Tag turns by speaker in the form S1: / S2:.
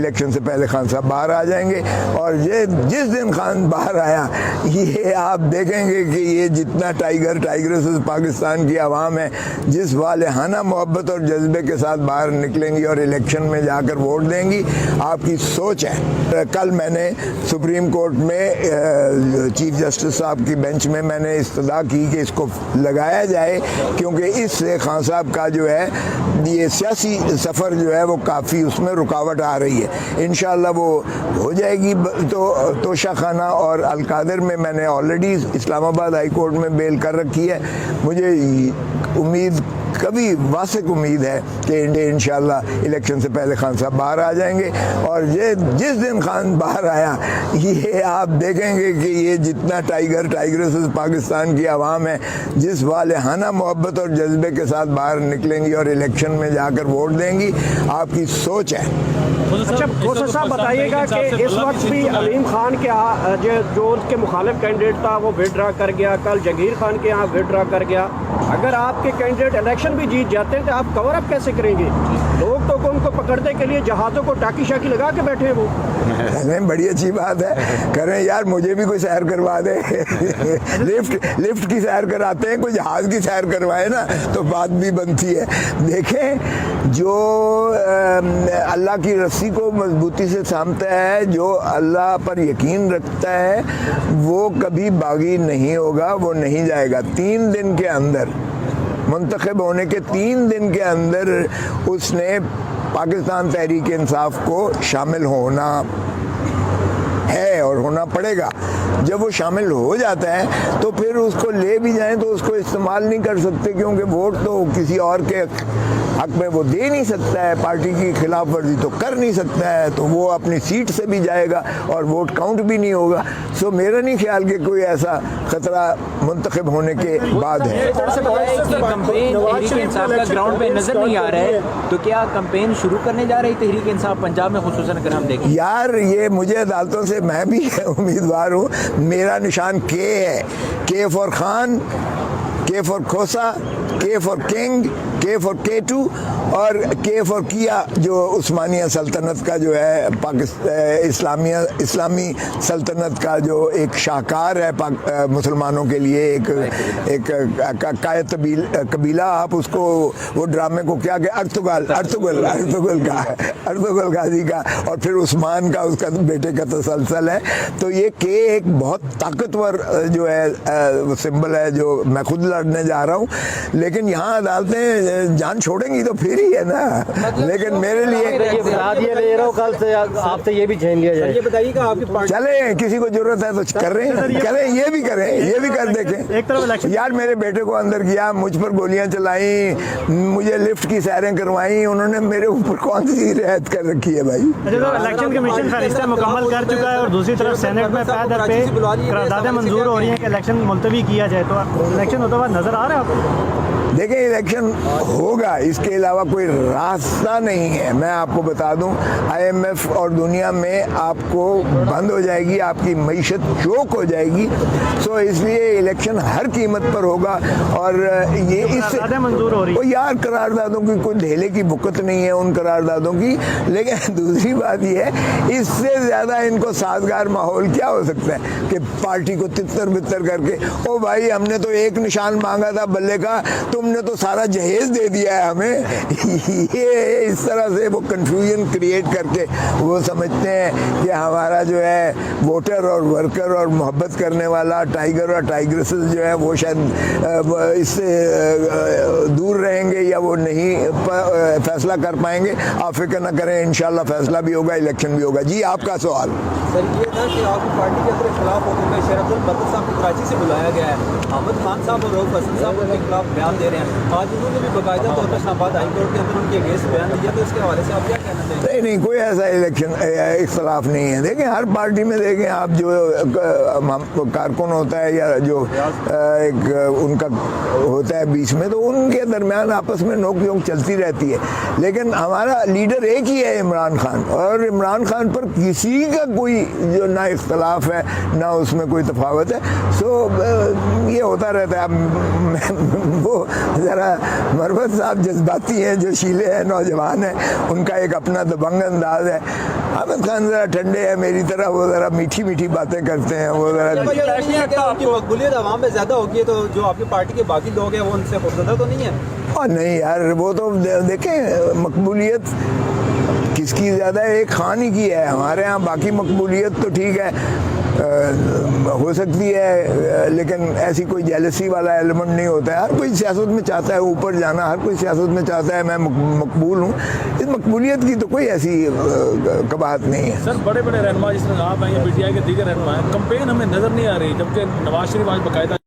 S1: Election से पहले खान साहब बाहर आ जाएंगे। और ये जिस दिन खान बाहर आया, ये आप देखेंगे कि ये जितना टाइगर्स पाकिस्तान की आवाम है, जिस वालेहाना मोहब्बत और जज्बे के साथ बाहर निकलेंगी और इलेक्शन में जाकर वोट देंगी, आपकी सोच है। कल मैंने सुप्रीम कोर्ट में चीफ जस्टिस साहब की बेंच में मैंने इस्तदा की कि इसको लगाया जाए, क्योंकि इससे खान साहब का जो है ये सियासी सफ़र जो है वो काफ़ी उसमें रुकावट आ रही है। इंशाअल्लाह वो हो जाएगी। तो तोशा खाना और अलकादर में मैंने ऑलरेडी इस्लामाबाद हाई कोर्ट में बेल कर रखी है। मुझे उम्मीद कभी वासिक उम्मीद है कि इंशाअल्लाह इलेक्शन से पहले खान साहब बाहर आ जाएंगे। और ये जिस दिन खान बाहर आया, ये आप देखेंगे कि ये जितना टाइगर्स पाकिस्तान की आवाम है, जिस वालेहाना मोहब्बत और जज्बे के साथ बाहर निकलेंगी और इलेक्शन में जाकर वोट देंगी, आपकी सोच है।
S2: अच्छा खोसा साहब बताइएगा कि इस वक्त भी अलीम खान के जो उसके मुखालिफ कैंडिडेट था वो विड्रा कर गया, कल जहांगीर खान के यहाँ विड्रा कर गया। अगर आपके कैंडिडेट इलेक्शन भी जीत जाते हैं तो आप कवर अप कैसे करेंगे? लोग तो उनको पकड़ने के लिए जहाज़ों को टाकी शाकी लगा के बैठे हैं। वो
S1: नहीं, बड़ी अच्छी बात है, करें यार, मुझे भी कोई सैर करवा दे। लिफ्ट की सैर कराते हैं, कोई जहाज़ की सैर करवाए ना तो बात भी बनती है। देखें, जो अल्लाह की रस्सी को मजबूती से थामता है, जो अल्लाह पर यकीन रखता है, वो कभी बागी नहीं होगा, वो नहीं जाएगा। 3 दिन के अंदर, मुंतखब होने के 3 दिन के अंदर उसने पाकिस्तान तहरीक इंसाफ को शामिल होना है और होना पड़ेगा। जब वो शामिल हो जाता है तो फिर उसको ले भी जाएं तो उसको इस्तेमाल नहीं कर सकते, क्योंकि वोट तो किसी और के हक में वो दे नहीं सकता है, पार्टी की खिलाफ वर्जी तो कर नहीं सकता है, तो वो अपनी सीट से भी जाएगा और वोट काउंट भी नहीं होगा। सो मेरा नहीं ख्याल कि कोई ऐसा खतरा मुंतखब होने के बाद है।
S3: ग्राउंड पे नजर नहीं आ रहा है, तो क्या कैंपेन शुरू करने जा रही तहरीक इंसाफ पंजाब में, खुसूसन अगर हम देखें?
S1: यार, ये मुझे अदालतों से, मैं भी उम्मीदवार हूँ, मेरा निशान के है, के फॉर खान, के फॉर खोसा, के फॉर किंग, के फॉर K2 और के फॉर किया, जो उस्मानिया सल्तनत का जो है इस्लामी सल्तनत का जो एक शाहकार है मुसलमानों के लिए, एक कायद कबीला, आप उसको वो ड्रामे को क्या अर्तुगल गाजी का और फिर उस्मान का, उसका बेटे का तसलसल है। तो ये के एक बहुत ताकतवर जो है सिंबल है, जो मैं खुद लड़ने जा रहा हूँ। लेकिन यहाँ अदालतें जान छोड़ेंगी तो फिर ही है ना। लेकिन मेरे लिए
S2: कल से आपसे ये भी छीन लिया जाए। ये बताइएगा आपकी पार्टी,
S1: चले, किसी को जरूरत है तो करें, ये भी कर देखें।
S2: एक तरफ
S1: यार, मेरे बेटे को अंदर किया, मुझ पर गोलियां चलाई, मुझे लिफ्ट की सैरें करवाई, उन्होंने मेरे ऊपर कौन सी रियायत कर रखी है भाई?
S2: इलेक्शन कमीशन फरिश्ता मुकम्मल कर चुका है और दूसरी तरफ सेनेट में पैदर पे करारदादें मंजूर हो रही हैं कि इलेक्शन मुलतवी किया जाए, तो इलेक्शन होता हुआ नजर आ रहा है आपको?
S1: देखिए, इलेक्शन होगा, इसके अलावा कोई रास्ता नहीं है। मैं आपको बता दूं, IMF और दुनिया में आपको बंद हो जाएगी, आपकी मईशत चोक हो जाएगी। सो इसलिए इलेक्शन हर कीमत पर होगा। और ये इससे
S2: मंजूर हो रही है
S1: यार, करारदादों की कोई ढेले की बुकत नहीं है उन करारदादों की। लेकिन दूसरी बात ये है, इससे ज़्यादा इनको साजगार माहौल क्या हो सकता है कि पार्टी को तितर बितर करके, ओ भाई, हमने तो एक निशान मांगा था बल्ले का, तुमने तो सारा जहेज दे दिया है हमें। ये इस तरह से वो कंफ्यूजन क्रिएट करके वो समझते हैं कि हमारा जो है वोटर और वर्कर और मोहब्बत करने वाला टाइगर और टाइग्रेसेस जो है वो शायद इससे दूर रहेंगे या वो नहीं फैसला कर पाएंगे। आप फिक्र न करें, इंशाल्लाह फैसला भी होगा, इलेक्शन भी होगा। जी, आपका सवाल
S4: सर ये था कि आपकी पार्टी के अंदर खिलाफ होकर के शेर अब्दुल बदर साहब को कराची से बुलाया गया है, अहमद खान साहब और रऊफ हसन साहब उनके खिलाफ बयान दे रहे हैं। आज उन्होंने भी बाकायदा तौर पर इस्लामाबाद हाई कोर्ट के अंदर उनके अगेंस्ट बयान दिया, तो इसके हवाले से आप क्या कहना चाहिए?
S1: नहीं, कोई ऐसा इख्तलाफ नहीं है। देखें, हर पार्टी में देखें आप, जो कारकुन होता है या जो एक उनका होता है बीच में, तो उनके दरमियान आपस में नोक-झोंक चलती रहती है। लेकिन हमारा लीडर एक ही है, इमरान खान, और इमरान खान पर किसी का कोई जो ना इख्तलाफ है ना उसमें कोई तफावत है। सो ये होता रहता है। वो ज़रा मरवत साहब जज्बाती हैं, जो शीले हैं, नौजवान हैं, उनका एक अपना दबंग अंदाज है। अहमद खान ज़रा ठंडे है मेरी तरह, वो ज़रा मीठी मीठी बातें करते हैं, वो ज़रा
S4: उनकी मकबूलियत आवाम में ज़्यादा होगी है, तो जो आपकी पार्टी के बाकी लोग हैं वो उनसे खुदगदा तो नहीं है?
S1: और नहीं यार, वो तो देखें मकबूलियत किसकी ज़्यादा है, एक खान ही की है। हमारे यहाँ बाकी मकबूलियत तो ठीक है हो सकती है, लेकिन ऐसी कोई जेलसी वाला एलिमेंट नहीं होता है। हर कोई सियासत में चाहता है ऊपर जाना, हर कोई सियासत में चाहता है मैं मकबूल हूँ। इस मकबूलियत की तो कोई ऐसी कबाहत नहीं है।
S5: सर बड़े बड़े रहनुमा जिस तरह आप हैं या पीटीआई के दीगर रहनुमा हैं, कंपेन हमें नज़र नहीं आ रही, जबकि नवाज शरीफ आज बाकायदा